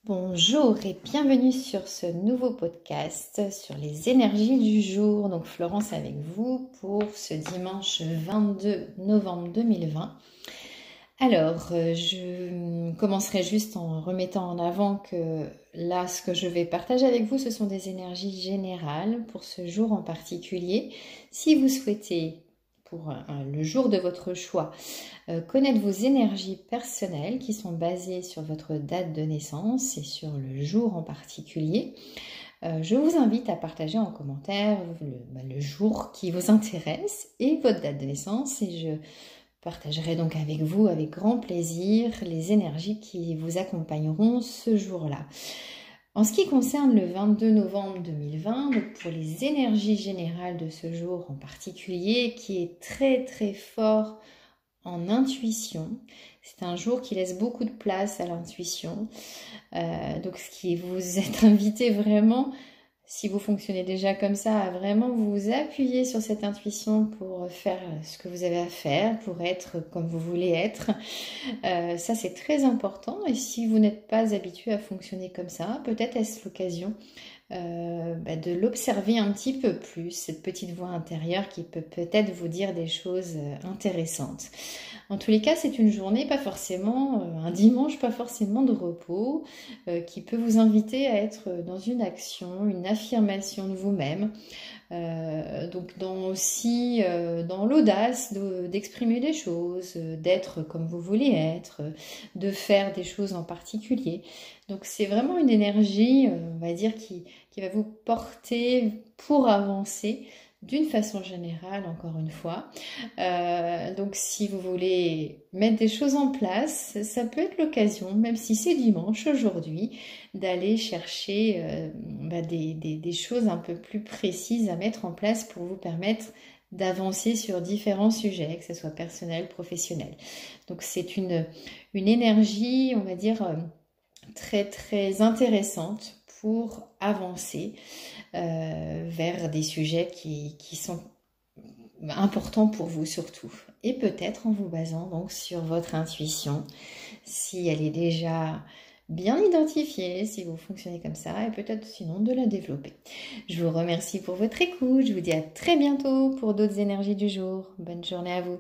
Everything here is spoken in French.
Bonjour et bienvenue sur ce nouveau podcast sur les énergies du jour. Donc Florence avec vous pour ce dimanche 22 novembre 2020. Alors, je commencerai juste en remettant en avant que là, ce que je vais partager avec vous, ce sont des énergies générales pour ce jour en particulier. Si vous souhaitez, pour le jour de votre choix, connaître vos énergies personnelles qui sont basées sur votre date de naissance et sur le jour en particulier, je vous invite à partager en commentaire le jour qui vous intéresse et votre date de naissance, et je partagerai donc avec vous, avec grand plaisir, les énergies qui vous accompagneront ce jour-là. En ce qui concerne le 22 novembre 2020, donc pour les énergies générales de ce jour en particulier, qui est très très fort en intuition, c'est un jour qui laisse beaucoup de place à l'intuition. Donc ce qui vous êtes invité vraiment, si vous fonctionnez déjà comme ça, à vraiment vous appuyer sur cette intuition pour faire ce que vous avez à faire, pour être comme vous voulez être. Ça, c'est très important. Et si vous n'êtes pas habitué à fonctionner comme ça, peut-être est-ce l'occasion de l'observer un petit peu plus, cette petite voix intérieure qui peut peut-être vous dire des choses intéressantes. En tous les cas, c'est une journée, pas forcément, un dimanche, pas forcément de repos, qui peut vous inviter à être dans une action, une affirmation de vous-même. Donc dans l'audace d'exprimer des choses, d'être comme vous voulez être, de faire des choses en particulier. Donc c'est vraiment une énergie, on va dire, qui va vous porter pour avancer d'une façon générale, encore une fois. Donc si vous voulez mettre des choses en place, ça peut être l'occasion, même si c'est dimanche aujourd'hui, d'aller chercher des choses un peu plus précises à mettre en place pour vous permettre d'avancer sur différents sujets, que ce soit personnel, professionnel. Donc c'est une énergie, on va dire, très très intéressante pour avancer vers des sujets qui sont importants pour vous surtout. Et peut-être en vous basant donc sur votre intuition, si elle est déjà bien identifiée, si vous fonctionnez comme ça, et peut-être sinon de la développer. Je vous remercie pour votre écoute, je vous dis à très bientôt pour d'autres énergies du jour. Bonne journée à vous.